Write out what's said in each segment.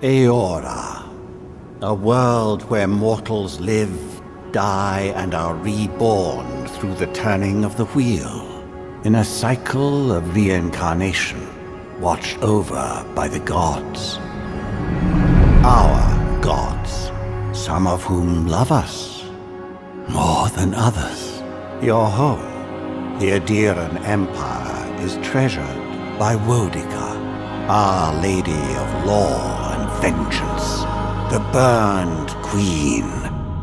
Eora, a world where mortals live, die, and are reborn through the turning of the wheel, in a cycle of reincarnation, watched over by the gods. Our gods, some of whom love us more than others. Your home, the Adiran Empire, is treasured by Wodica, Our Lady of Law and Vengeance, the Burned Queen.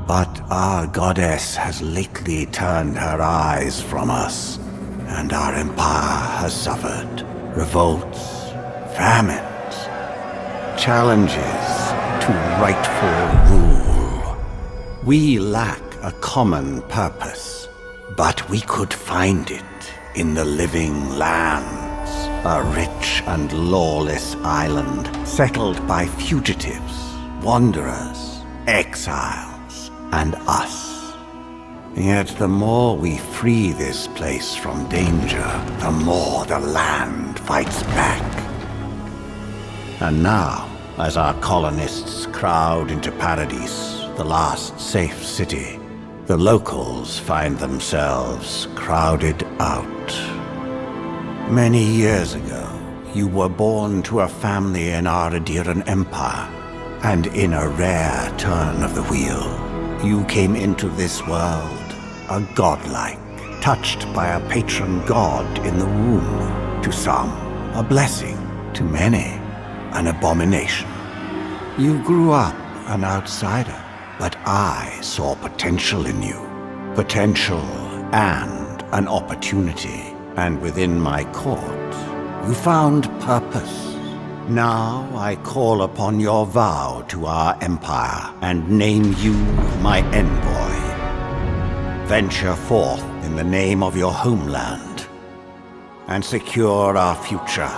But our goddess has lately turned her eyes from us, and our empire has suffered revolts, famines, challenges to rightful rule. We lack a common purpose, but we could find it in the living lands, a rich and lawless island settled by fugitives, wanderers, exiles, and us. Yet the more we free this place from danger, the more the land fights back. And now, as our colonists crowd into Paradise, the last safe city, the locals find themselves crowded out. Many years ago, you were born to a family in our Adiran Empire, and in a rare turn of the wheel, you came into this world a godlike, touched by a patron god in the womb. To some, a blessing; to many, an abomination. You grew up an outsider, but I saw potential in you. Potential and an opportunity. And within my court, you found purpose. Now I call upon your vow to our empire and name you my envoy. Venture forth in the name of your homeland and secure our future.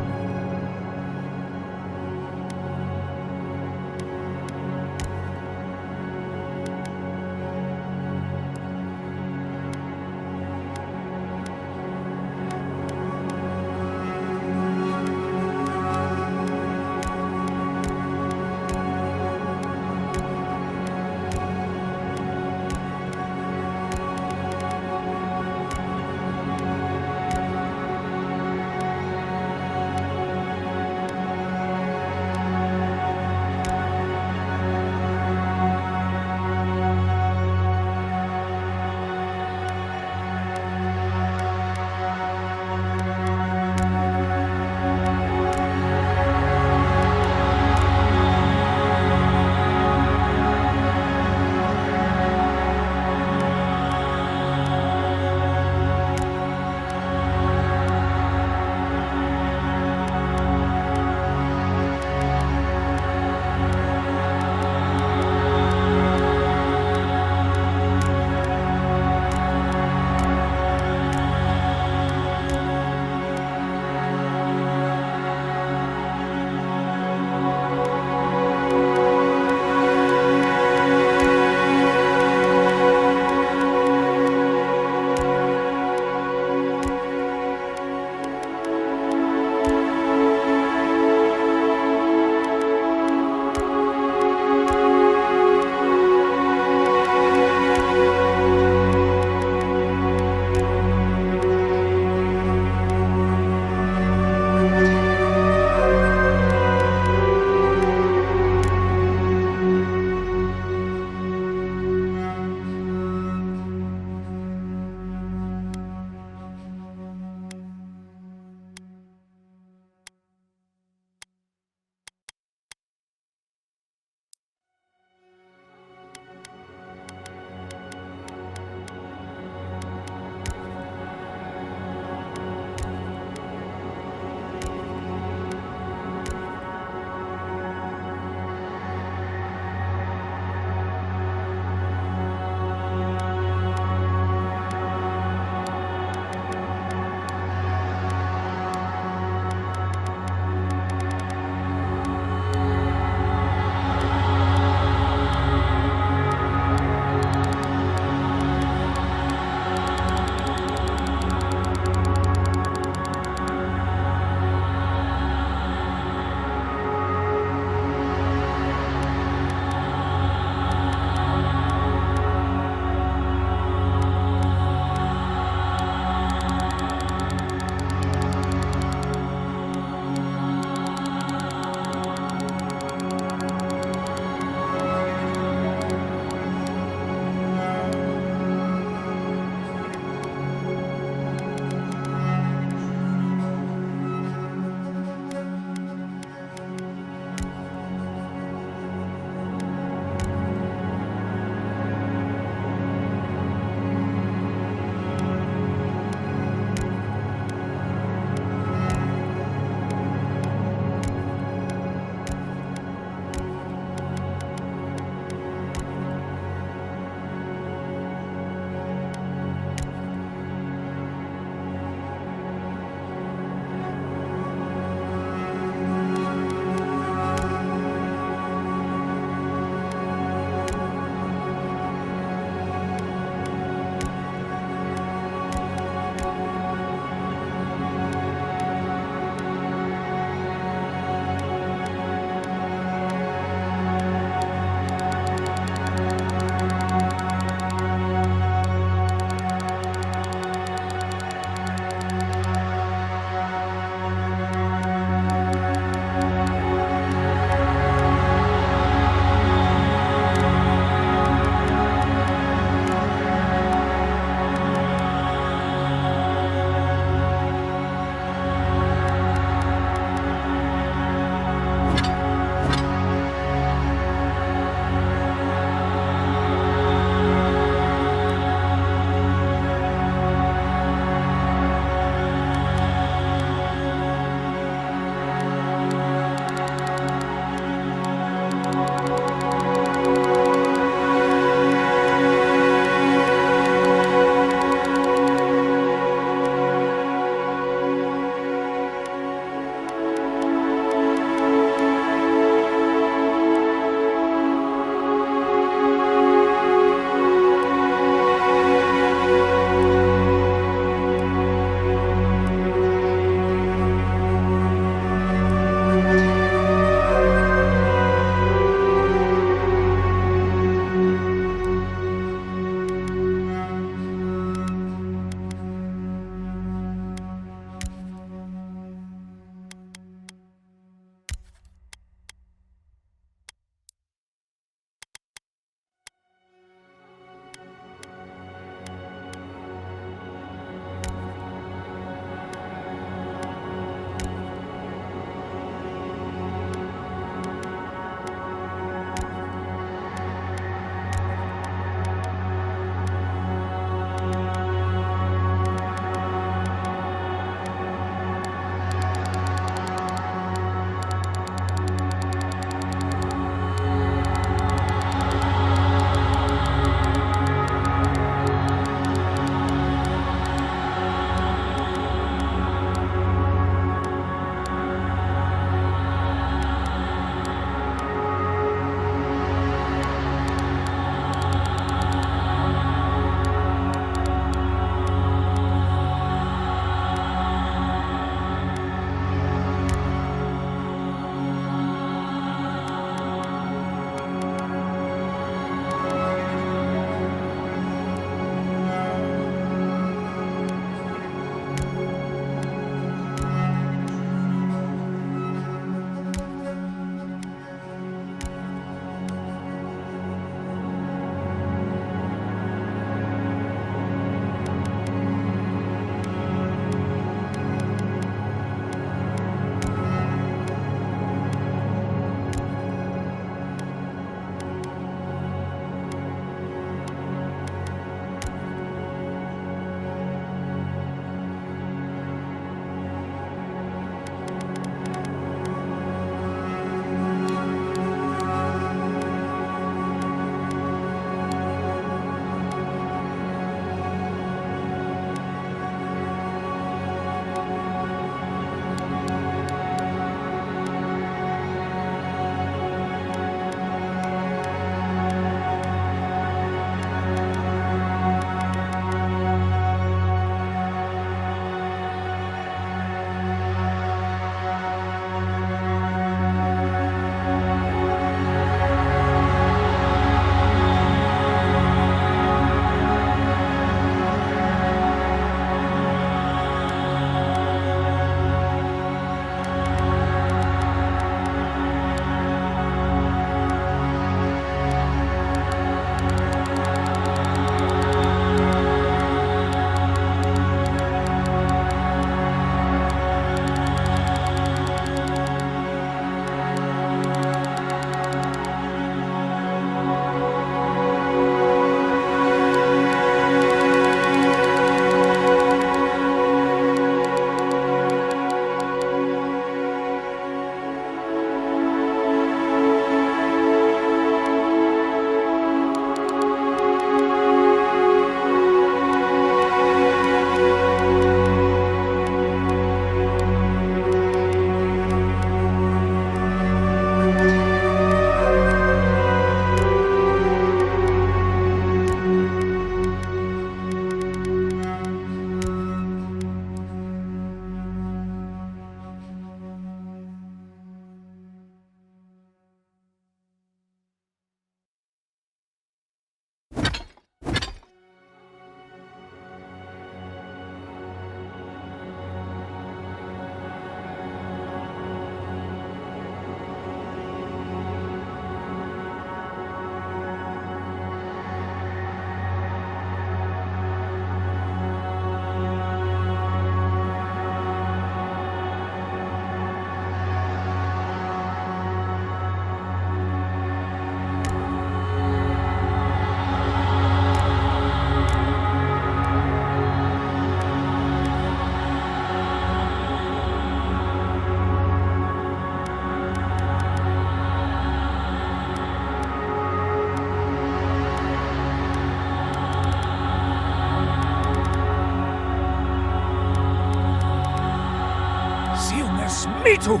mitu!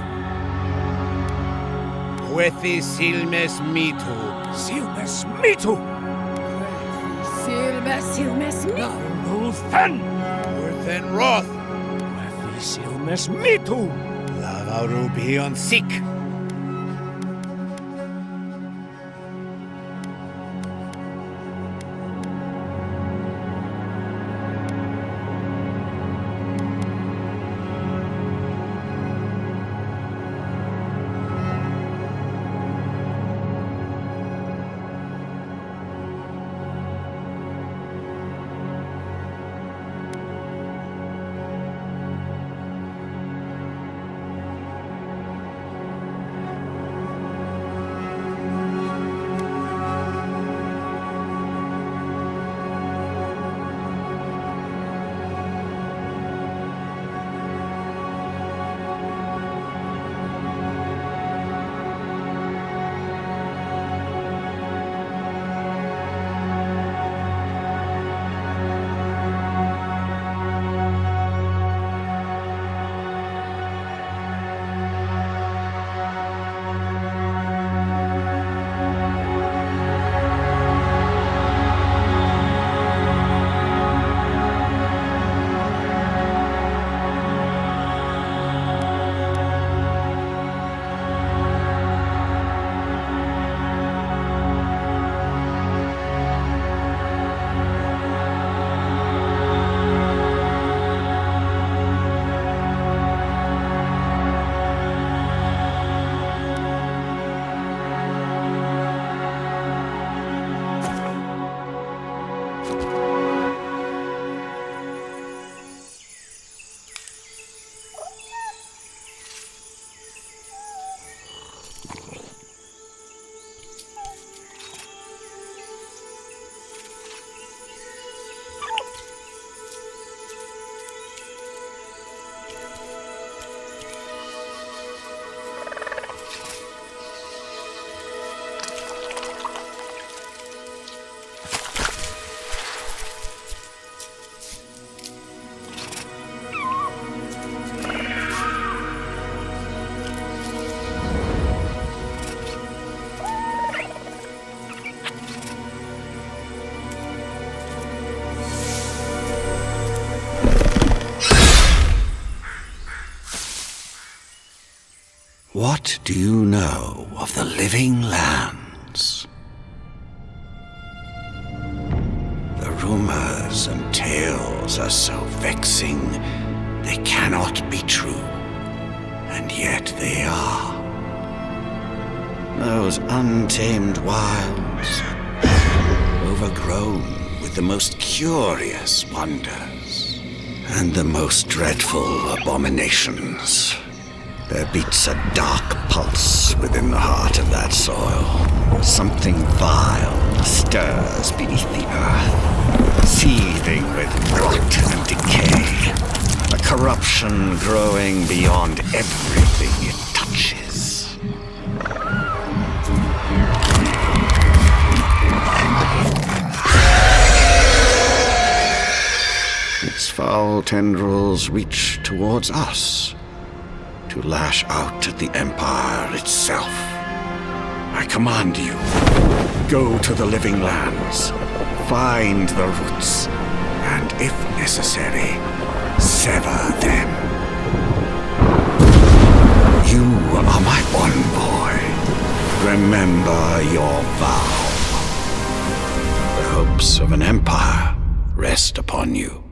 Huethi silmes mitu. Silmes mitu! Silmes mitu! Nauluthen! Urthen roth. Huethi silmes mitu! Lavaru bion sik. What do you know of the living lands? The rumors and tales are so vexing, they cannot be true, and yet they are. Those untamed wilds, overgrown with the most curious wonders and the most dreadful abominations. There beats a dark pulse within the heart of that soil. Something vile stirs beneath the earth, seething with rot and decay. A corruption growing beyond everything it touches. Its foul tendrils reach towards us, to lash out at the Empire itself. I command you, go to the living lands, find the roots, and if necessary, sever them. You are my one boy. Remember your vow. The hopes of an empire rest upon you.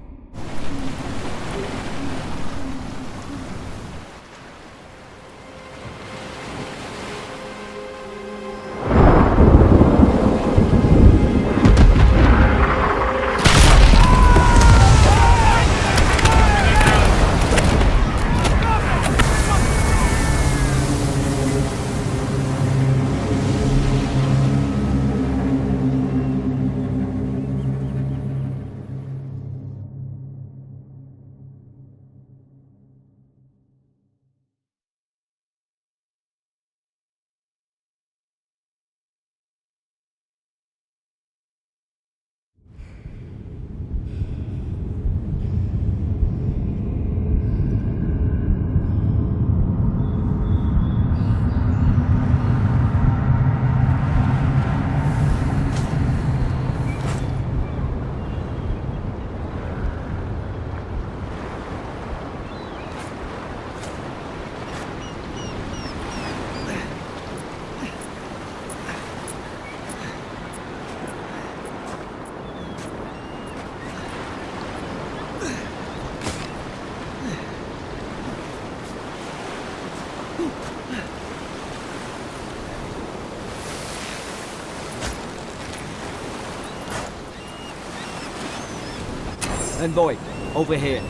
Envoy, over here.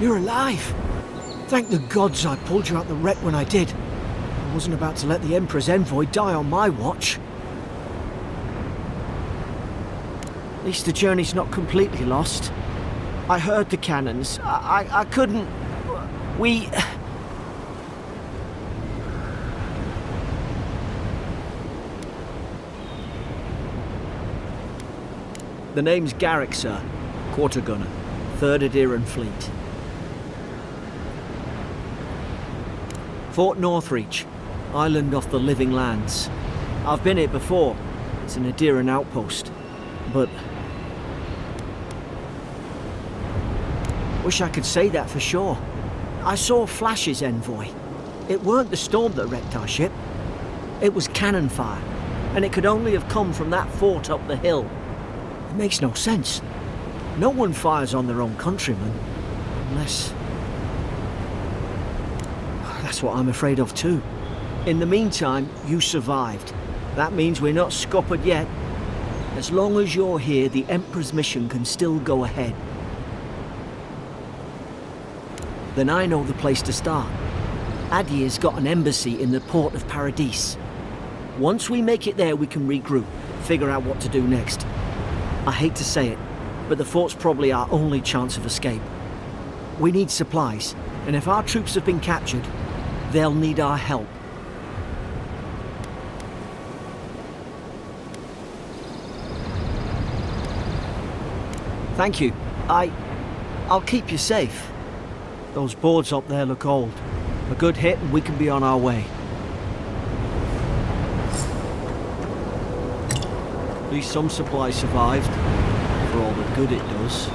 You're alive! Thank the gods I pulled you out the wreck when I did. I wasn't about to let the Emperor's envoy die on my watch. At least the journey's not completely lost. I heard the cannons. I couldn't... We... The name's Garrick, sir. Quarter gunner. 3rd Adiran Fleet. Fort Northreach. Island off the Living Lands. I've been here before. It's an Adiran outpost. But... wish I could say that for sure. I saw flashes, Envoy. It weren't the storm that wrecked our ship. It was cannon fire. And it could only have come from that fort up the hill. It makes no sense. No one fires on their own countrymen. Unless... That's what I'm afraid of too. In the meantime, you survived. That means we're not scuppered yet. As long as you're here, the Emperor's mission can still go ahead. Then I know the place to start. Adir's got an embassy in the port of Paradis. Once we make it there, we can regroup, figure out what to do next. I hate to say it, but the fort's probably our only chance of escape. We need supplies, and if our troops have been captured, they'll need our help. Thank you. I'll keep you safe. Those boards up there look old. A good hit and we can be on our way. At least some supplies survived, for all the good it does.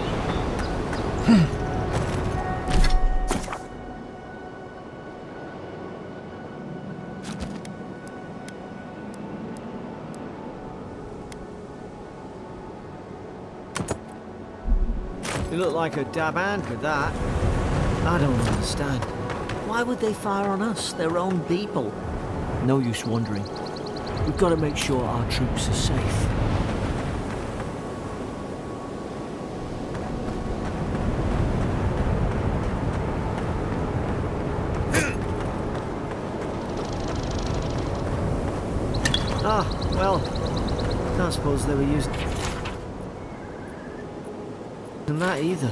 You look like a dab hand with that. I don't understand. Why would they fire on us, their own people? No use wondering. We've got to make sure our troops are safe. Ah, well, can't suppose they were using that either.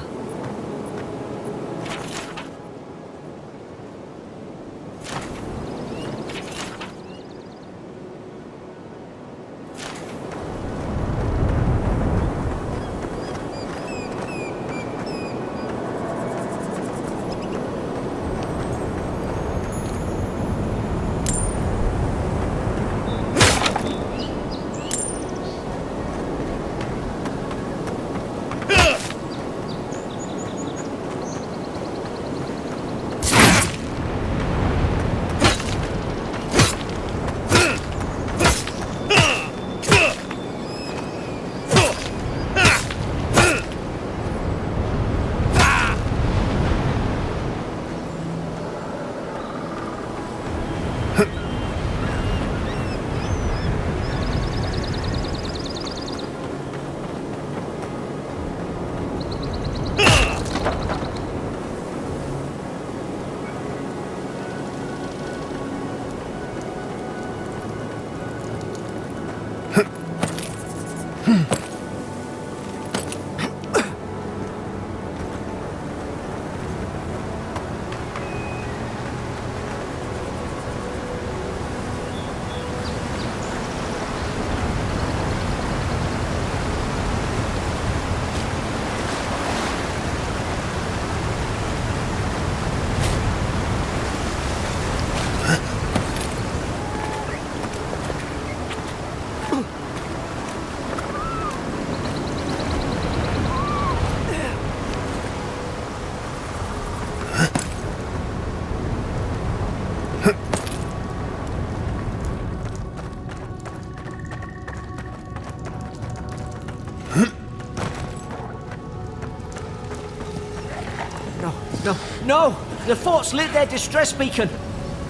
No! The fort's lit their distress beacon!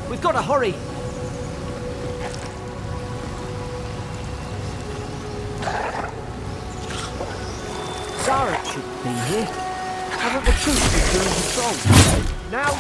We've got to hurry! been here. Haven't the troops been doing patrol? Now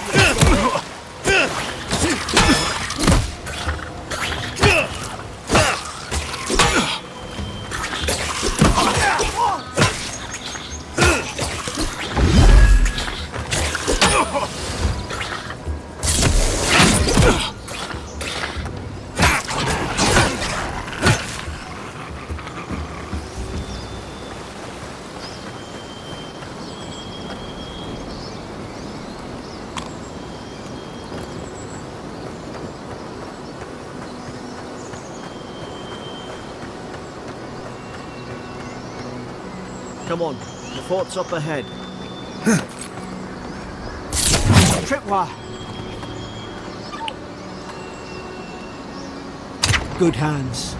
Come on, the fort's up ahead. Tripwire! Good hands.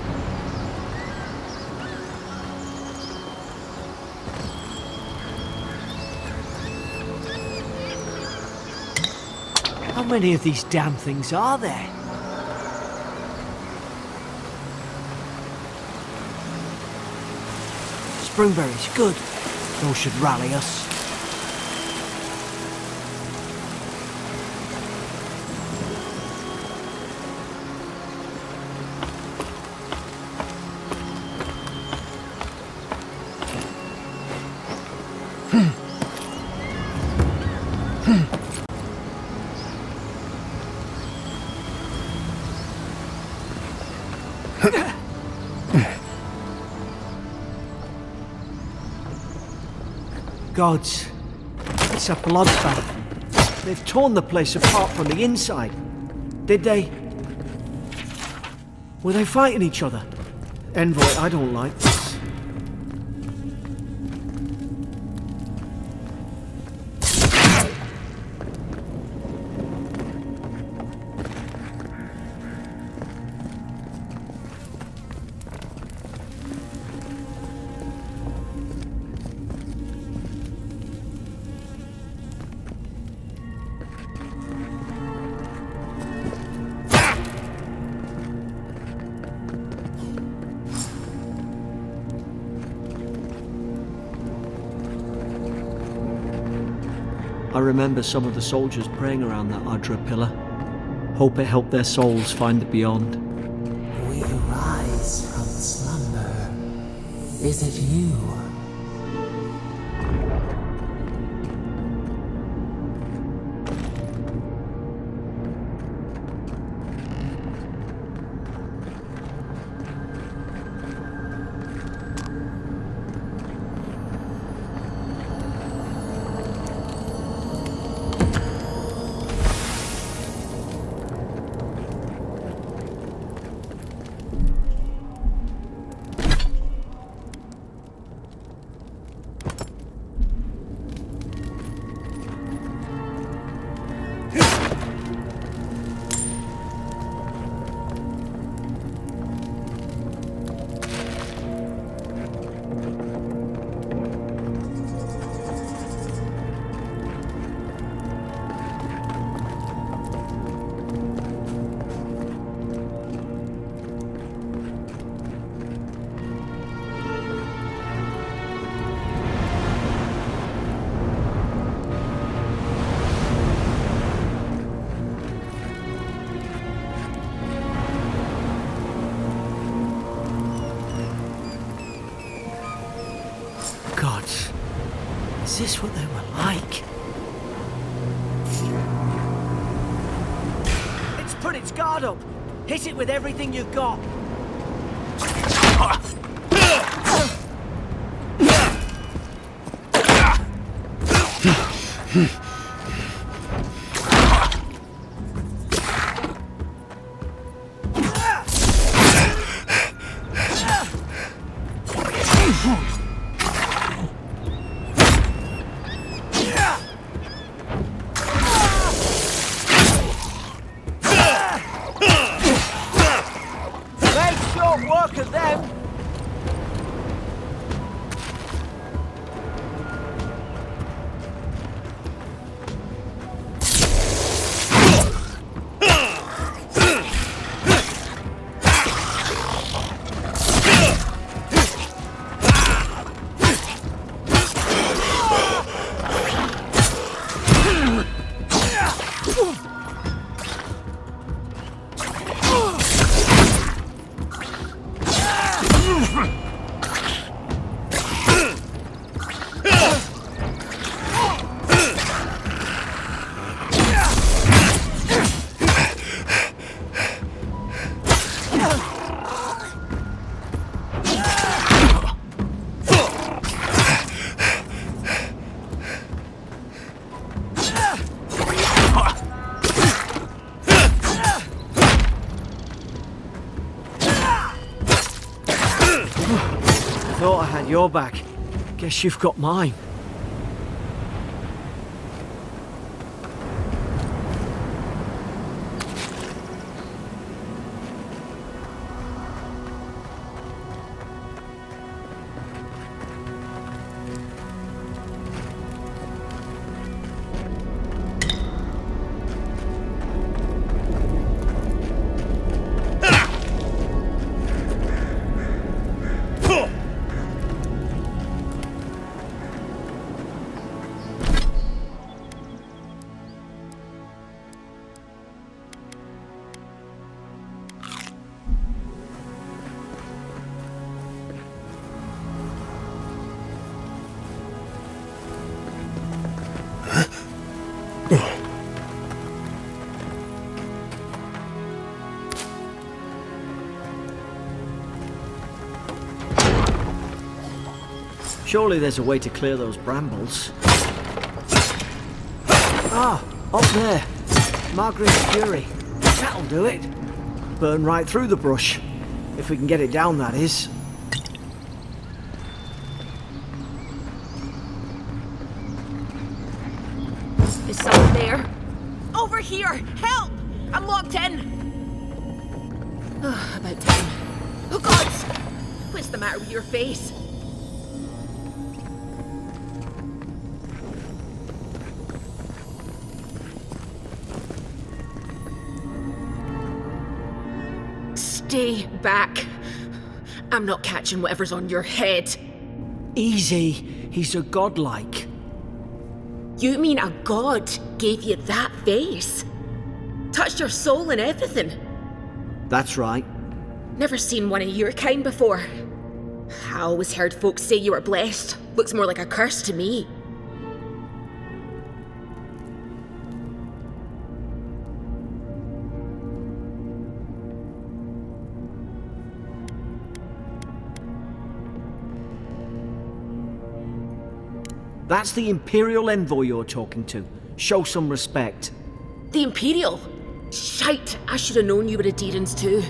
How many of these damn things are there? Springberries, good. Those should rally us. Gods, it's a bloodbath. They've torn the place apart from the inside. Did they? Were they fighting each other? Envoy, I don't like this. I remember some of the soldiers praying around that Adra pillar. Hope it helped their souls find the beyond. We rise from slumber. Is it you? Gods, is this what they were like? It's put its guard up. Hit it with everything you've got. Work at them. Thought I had your back. Guess you've got mine. Surely there's a way to clear those brambles. Ah, up there. Margaret's Fury. That'll do it. Burn right through the brush. If we can get it down, that is. Is someone there? Over here! Help! I'm locked in! About time. Oh God! What's the matter with your face? Stay back. I'm not catching whatever's on your head. Easy. He's a godlike. You mean a god gave you that face? Touched your soul and everything? That's right. Never seen one of your kind before. I always heard folks say you were blessed. Looks more like a curse to me. That's the Imperial envoy you're talking to. Show some respect. The Imperial? Shite, I should have known you were a Deerans too.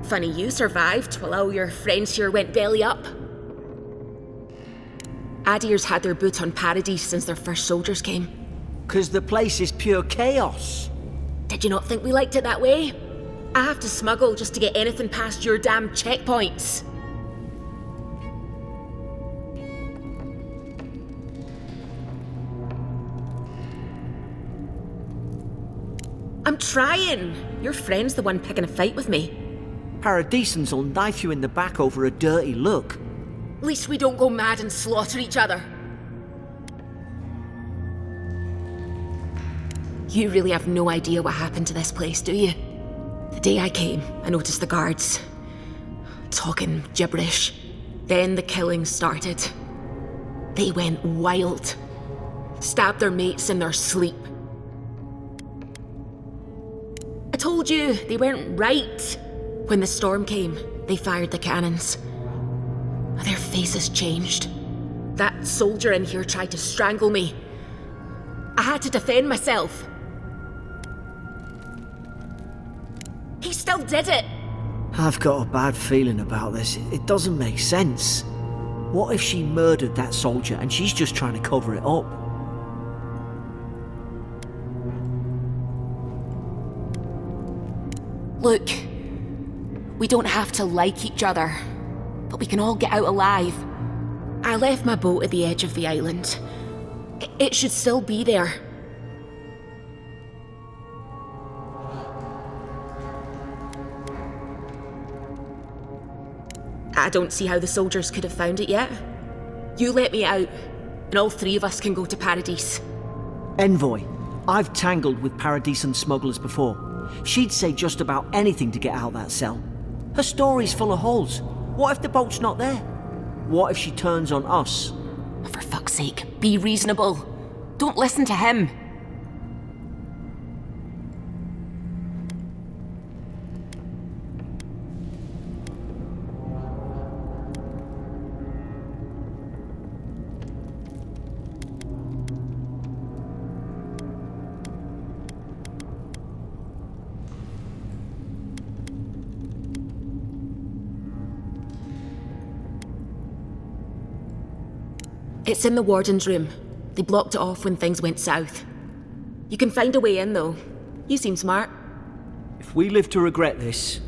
Funny you survived while all your friends here went belly up. Adir's had their boot on Paradise since their first soldiers came. 'Cause the place is pure chaos. Did you not think we liked it that way? I have to smuggle just to get anything past your damn checkpoints. I'm trying. Your friend's the one picking a fight with me. Paradisans will knife you in the back over a dirty look. At least we don't go mad and slaughter each other. You really have no idea what happened to this place, do you? The day I came, I noticed the guards talking gibberish. Then the killing started. They went wild. Stabbed their mates in their sleep. I told you, they weren't right. When the storm came, they fired the cannons. Their faces changed. That soldier in here tried to strangle me. I had to defend myself. He still did it. I've got a bad feeling about this. It doesn't make sense. What if she murdered that soldier and she's just trying to cover it up? Look, we don't have to like each other, but we can all get out alive. I left my boat at the edge of the island. It should still be there. I don't see how the soldiers could have found it yet. You let me out, and all three of us can go to Paradise. Envoy, I've tangled with Paradisan smugglers before. She'd say just about anything to get out that cell. Her story's full of holes. What if the boat's not there? What if she turns on us? For fuck's sake, be reasonable. Don't listen to him. It's in the warden's room. They blocked it off when things went south. You can find a way in, though. You seem smart. If we live to regret this...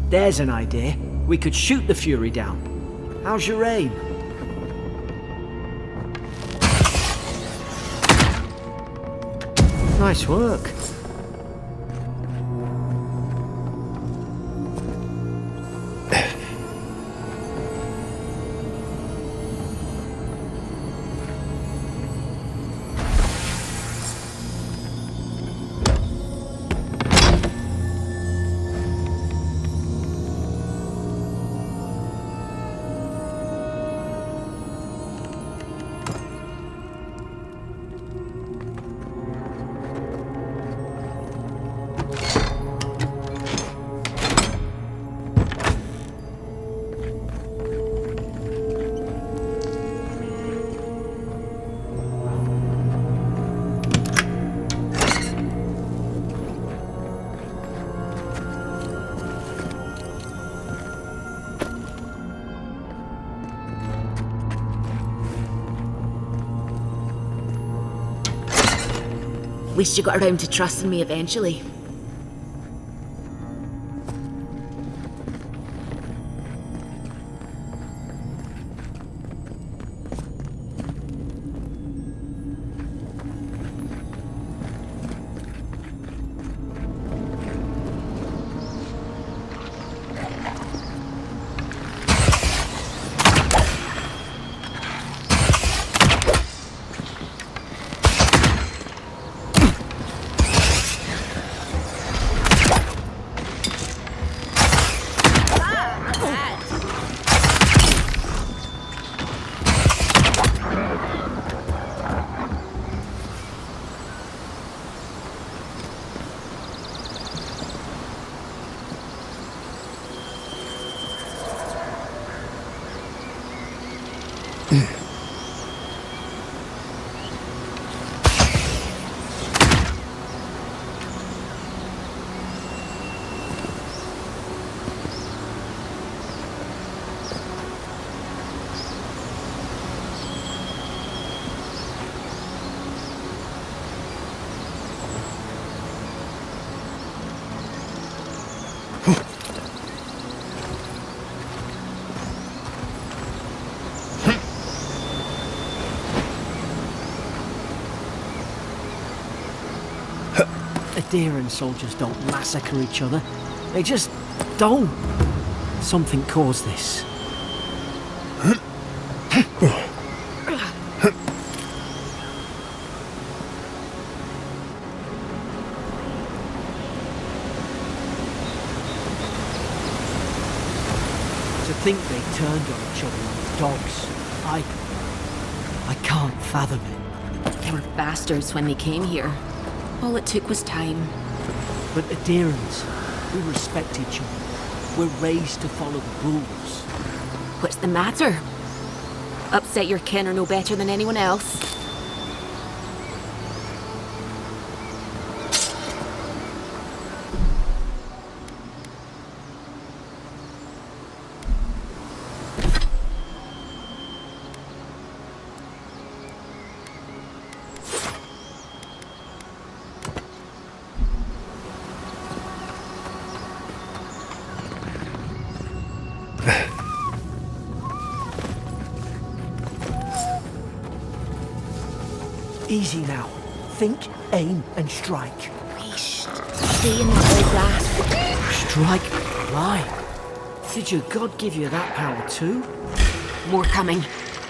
There's an idea. We could shoot the Fury down. How's your aim? Nice work. At least you got around to trusting me eventually. Adherent soldiers don't massacre each other. They just don't. Something caused this. To think they turned on each other like dogs. I can't fathom it. They were bastards when they came here. All it took was time. But adherents, we respect each other. We're raised to follow the rules. What's the matter? Upset your kin are no better than anyone else. Easy now. Think, aim, and strike. Stay in the tall grass. Strike? Why? Did your god give you that power too? More coming.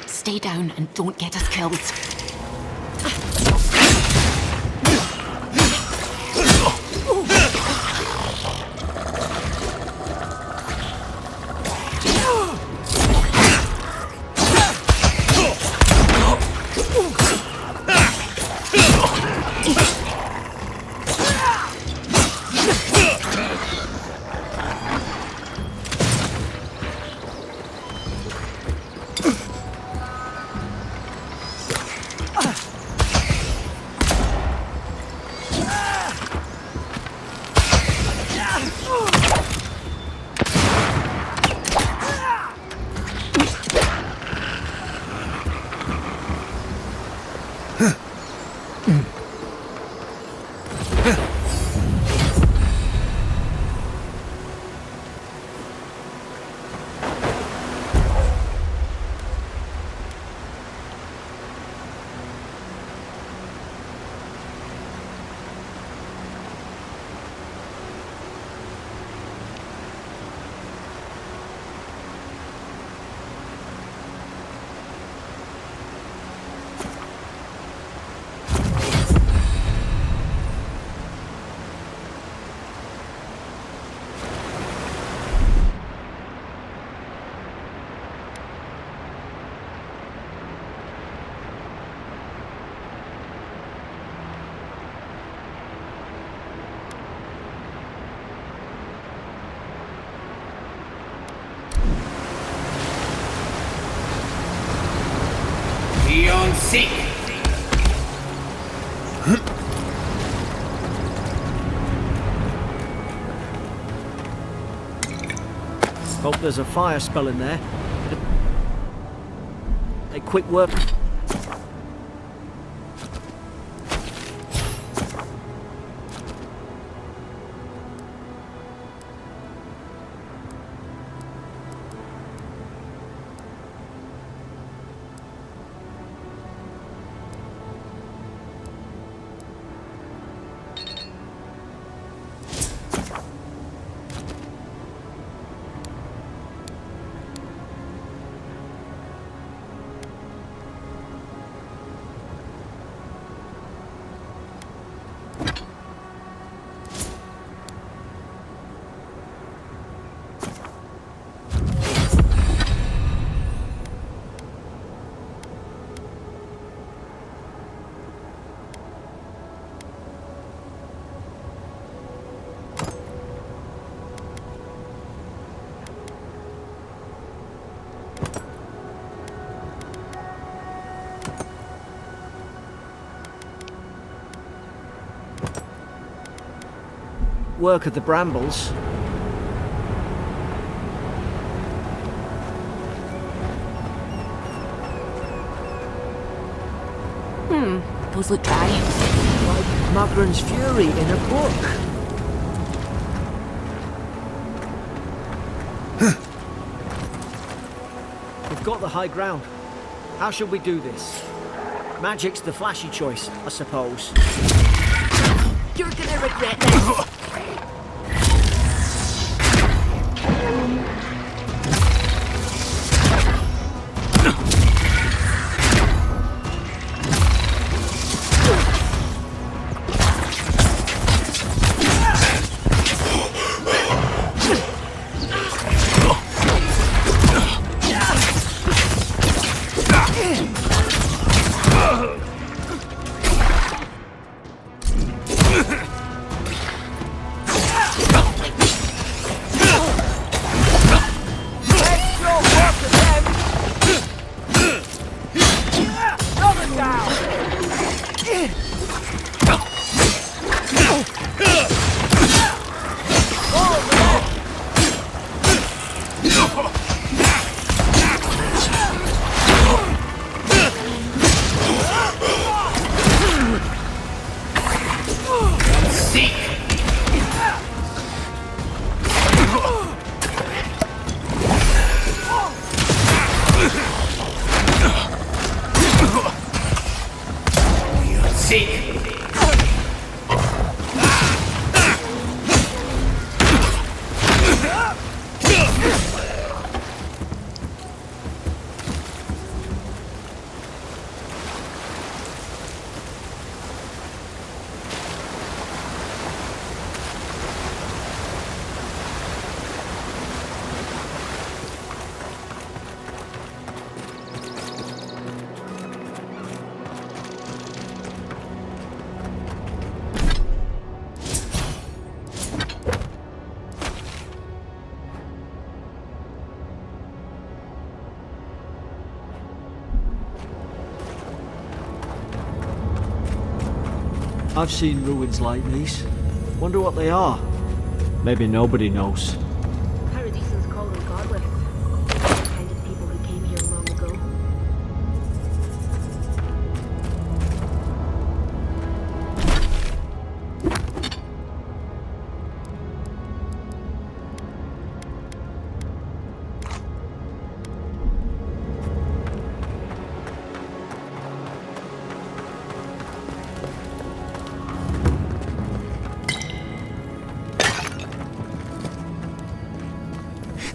Stay down and don't get us killed. Be on seek. Hope there's a fire spell in there. A quick work. Work of the brambles. Those look dry. Like Magran's Fury in a book. We've got the high ground. How should we do this? Magic's the flashy choice, I suppose. You're gonna regret this. I've seen ruins like these. Wonder what they are. Maybe nobody knows. Paradisos call them godless. The kind of people who came here long ago.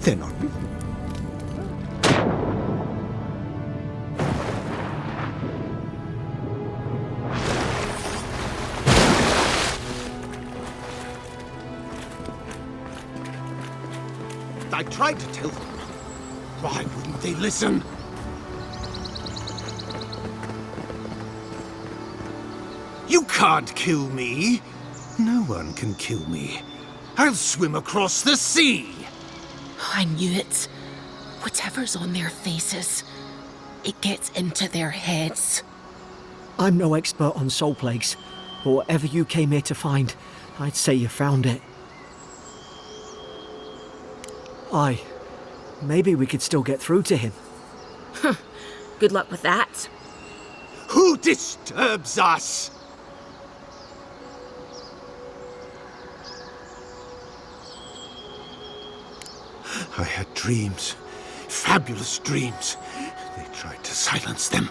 They're not real. I tried to tell them. Why wouldn't they listen? You can't kill me. No one can kill me. I'll swim across the sea. I knew it. Whatever's on their faces, it gets into their heads. I'm no expert on soul plagues, but whatever you came here to find, I'd say you found it. Aye. Maybe we could still get through to him. Good luck with that. Who disturbs us? I had dreams. Fabulous dreams. They tried to silence them.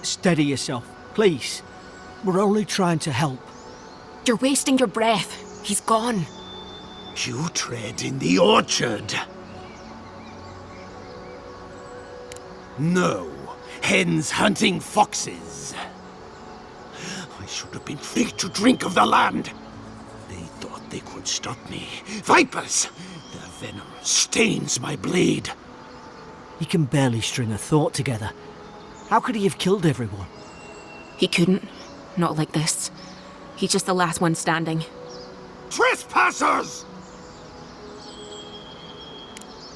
Steady yourself, please. We're only trying to help. You're wasting your breath. He's gone. You tread in the orchard. No. Hens hunting foxes. I should have been free to drink of the land. They thought they could stop me. Vipers! Their venom stains my blade. He can barely string a thought together. How could he have killed everyone? He couldn't. Not like this. He's just the last one standing. Trespassers!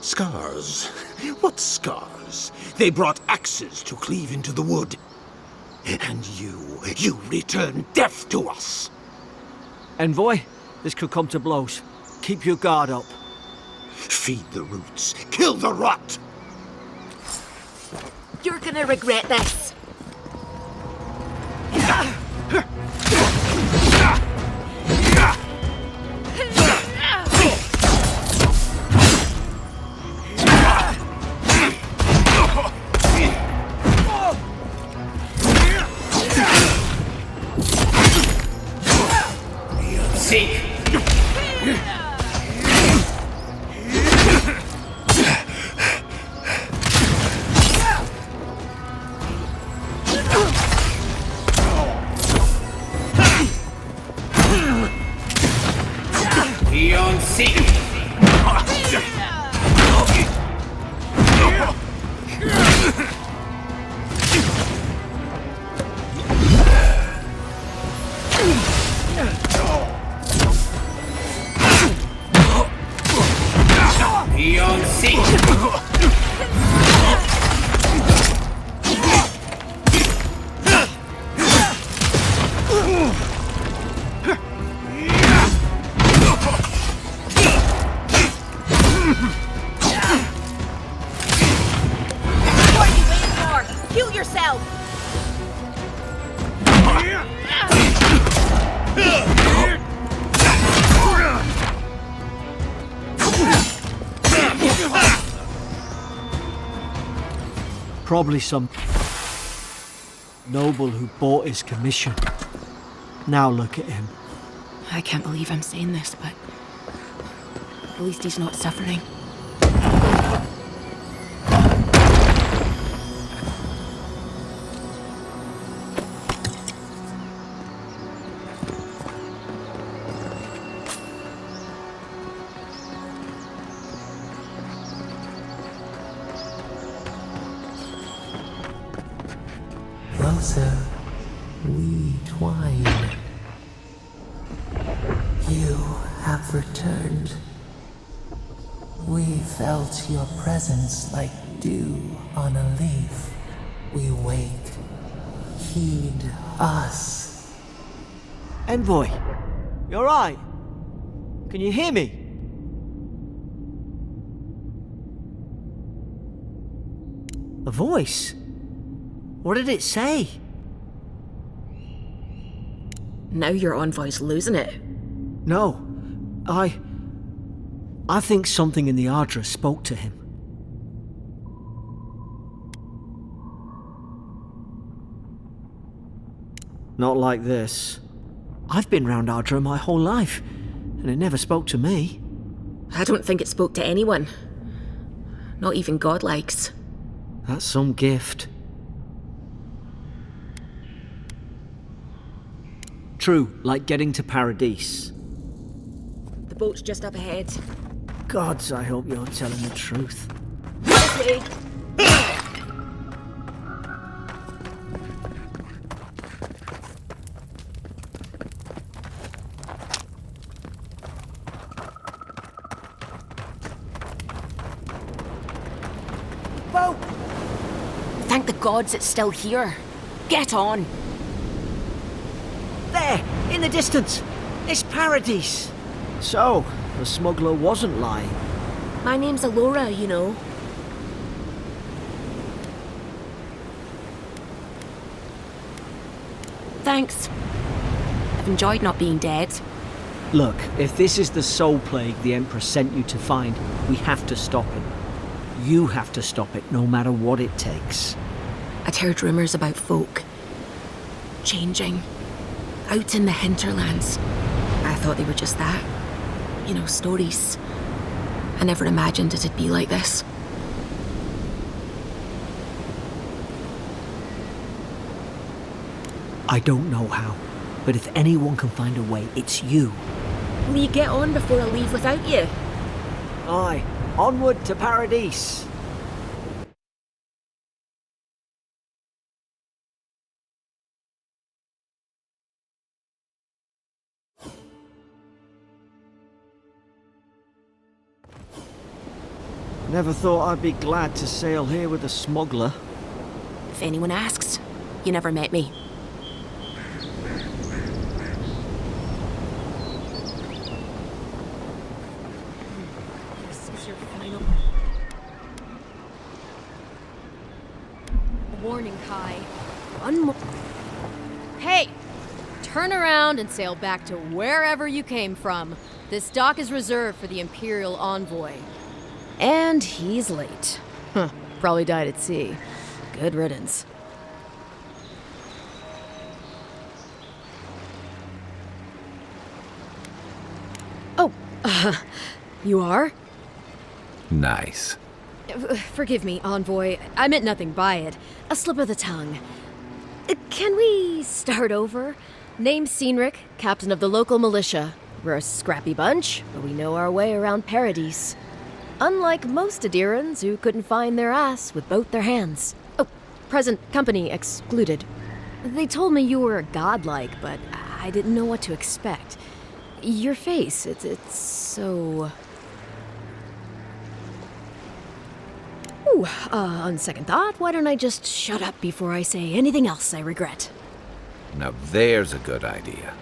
Scars? What scars? They brought axes to cleave into the wood. And you return death to us. Envoy, this could come to blows. Keep your guard up. Feed the roots. Kill the rot. You're gonna regret this. Seek. Beyond seek. Beyond seek. What are you waiting for? Heal yourself! Probably some noble who bought his commission. Now look at him. I can't believe I'm saying this, but at least he's not suffering. Closer, we twine. You have returned. We felt your presence like dew on a leaf. We wake. Heed us. Envoy, you alright? Can you hear me? A voice? What did it say? Now your envoy's losing it. No, I think something in the Ardra spoke to him. Not like this. I've been round Ardra my whole life, and it never spoke to me. I don't think it spoke to anyone. Not even godlikes. That's some gift. True, like getting to Paradise. The boat's just up ahead. Gods, I hope you're telling the truth. Okay. Boat! Thank the gods it's still here. Get on. There, in the distance. It's Paradise. So, the smuggler wasn't lying. My name's Alora, you know. Thanks. I've enjoyed not being dead. Look, if this is the soul plague the Emperor sent you to find, we have to stop it. You have to stop it, no matter what it takes. I'd heard rumours about folk changing out in the hinterlands. I thought they were just that. You know, stories. I never imagined it'd be like this. I don't know how, but if anyone can find a way, it's you. Will you get on before I leave without you? Aye, onward to Paradise. Never thought I'd be glad to sail here with a smuggler. If anyone asks, you never met me. This is your final Warning, Kai. One more. Hey! Turn around and sail back to wherever you came from. This dock is reserved for the Imperial envoy. And he's late. Huh. Probably died at sea. Good riddance. Oh, you are? Nice. Forgive me, envoy. I meant nothing by it. A slip of the tongue. Can we start over? Name's Cynric, captain of the local militia. We're a scrappy bunch, but we know our way around Paradise. Unlike most Adirans who couldn't find their ass with both their hands. Oh, present company excluded. They told me you were godlike, but I didn't know what to expect. Your face, it's so... Ooh, on second thought, why don't I just shut up before I say anything else I regret? Now there's a good idea.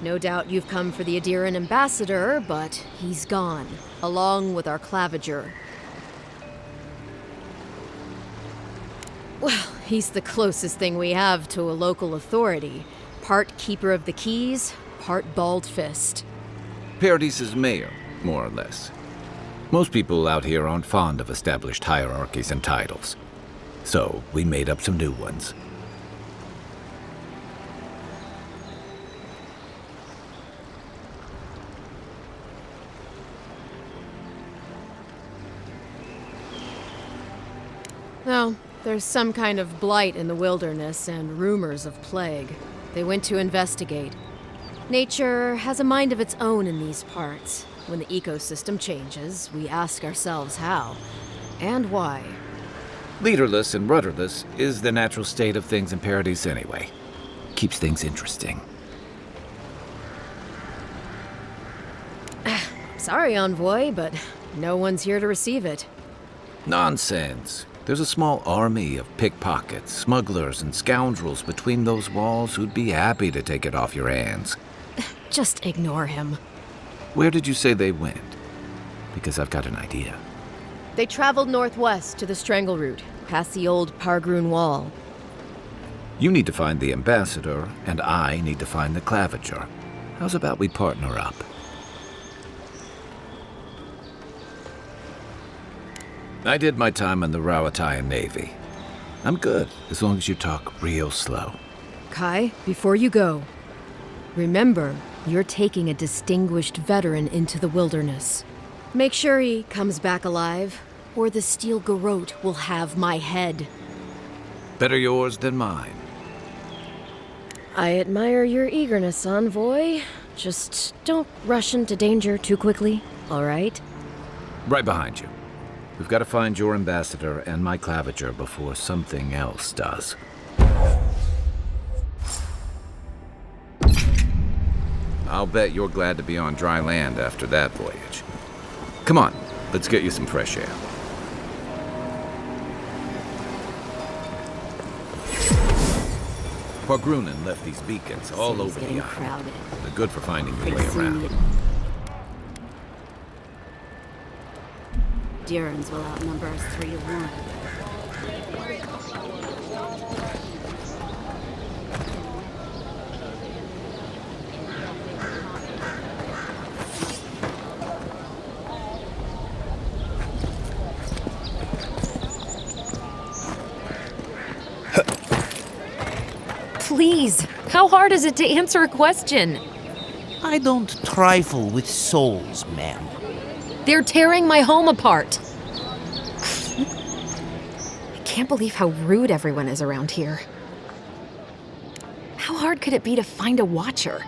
No doubt you've come for the Adiran ambassador, but he's gone, along with our claviger. Well, he's the closest thing we have to a local authority. Part keeper of the keys, part bald fist. Paradise's mayor, more or less. Most people out here aren't fond of established hierarchies and titles. So we made up some new ones. Well, there's some kind of blight in the wilderness and rumors of plague. They went to investigate. Nature has a mind of its own in these parts. When the ecosystem changes, we ask ourselves how and why. Leaderless and rudderless is the natural state of things in Paradise anyway. Keeps things interesting. Sorry, envoy, but no one's here to receive it. Nonsense. There's a small army of pickpockets, smugglers, and scoundrels between those walls who'd be happy to take it off your hands. Just ignore him. Where did you say they went? Because I've got an idea. They traveled northwest to the Strangle Route, past the old Pargroon Wall. You need to find the ambassador, and I need to find the claviger. How's about we partner up? I did my time in the Rawatayan Navy. I'm good, as long as you talk real slow. Kai, before you go, remember, you're taking a distinguished veteran into the wilderness. Make sure he comes back alive, or the Steel Garrote will have my head. Better yours than mine. I admire your eagerness, Envoy. Just don't rush into danger too quickly, all right? Right behind you. We've got to find your ambassador and my claviger before something else does. I'll bet you're glad to be on dry land after that voyage. Come on, let's get you some fresh air. Pargrunen left these beacons all over the island. Crowded. They're good for finding your way around. Durans will outnumber us 3-1. Please, how hard is it to answer a question? I don't trifle with souls, ma'am. They're tearing my home apart. I can't believe how rude everyone is around here. How hard could it be to find a watcher?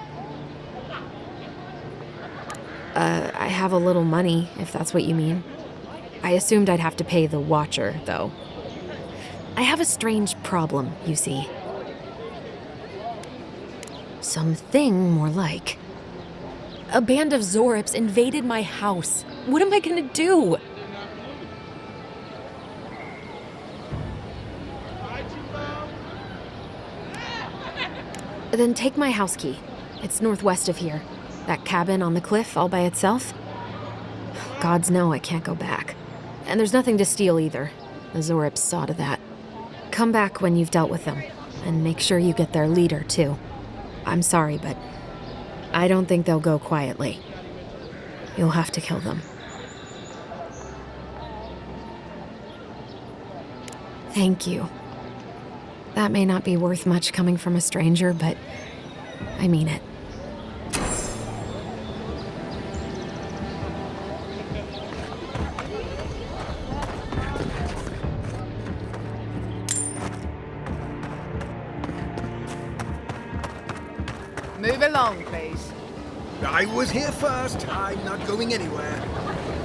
I have a little money, if that's what you mean. I assumed I'd have to pay the watcher, though. I have a strange problem, you see. Something more like. A band of Zorips invaded my house. What am I gonna do? Then take my house key. It's northwest of here. That cabin on the cliff all by itself. Gods know I can't go back. And there's nothing to steal either. The Zorips saw to that. Come back when you've dealt with them. And make sure you get their leader, too. I'm sorry, but I don't think they'll go quietly. You'll have to kill them. Thank you. That may not be worth much coming from a stranger, but I mean it. Move along, please. I was here first. I'm not going anywhere.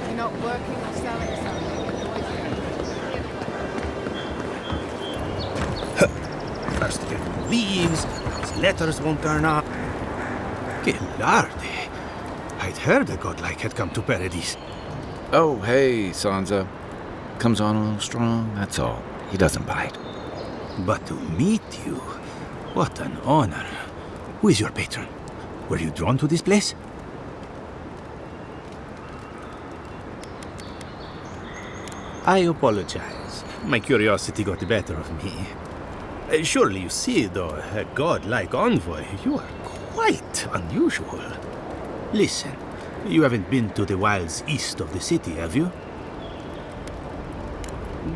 You're not working or selling something. First everyone leaves, his letters won't turn up. Que larde. I'd heard a godlike had come to Paradise. Oh, hey, Sansa. Comes on a little strong, that's all. He doesn't bite. But to meet you, what an honor. Who is your patron? Were you drawn to this place? I apologize. My curiosity got the better of me. Surely you see, though, a god like Envoy, you are quite unusual. Listen, you haven't been to the wilds east of the city, have you?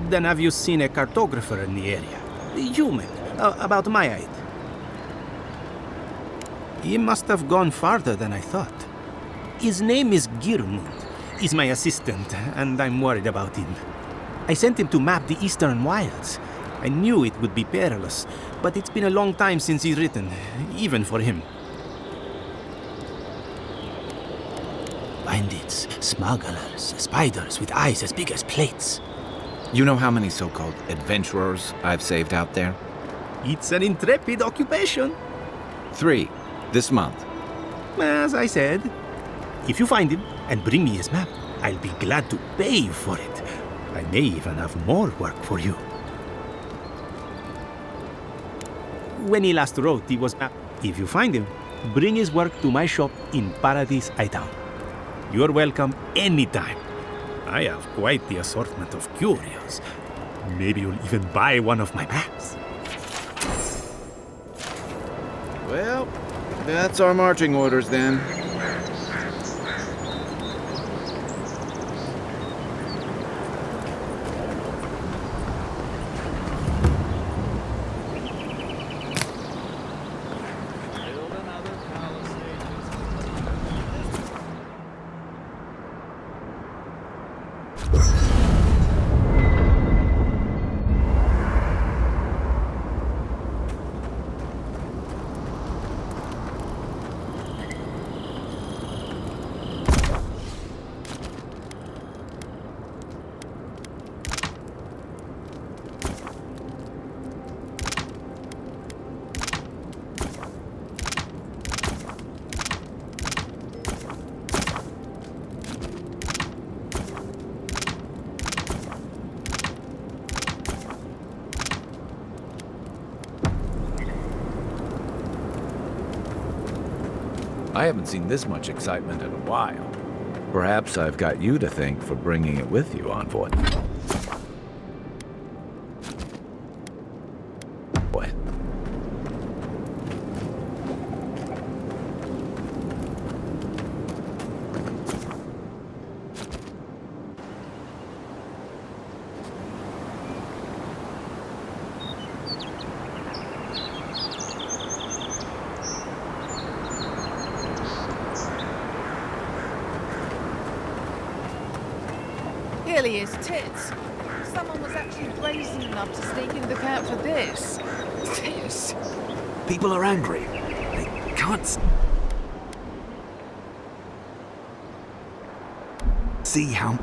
Then have you seen a cartographer in the area? Human, about my height. He must have gone farther than I thought. His name is Girmund. He's my assistant, and I'm worried about him. I sent him to map the eastern wilds. I knew it would be perilous, but it's been a long time since he's written, even for him. Bandits, smugglers, spiders with eyes as big as plates. You know how many so-called adventurers I've saved out there? It's an intrepid occupation. 3. This month. As I said, if you find him and bring me his map, I'll be glad to pay you for it. I may even have more work for you. When he last wrote, he was... if you find him, bring his work to my shop in Paradise Island. You're welcome anytime. I have quite the assortment of curios. Maybe you'll even buy one of my maps. Well, that's our marching orders then. I haven't seen this much excitement in a while. Perhaps I've got you to thank for bringing it with you, Envoy. Boy. Really is tits. Someone was actually brazen enough to sneak into the camp for this. This. People are angry. They can't see how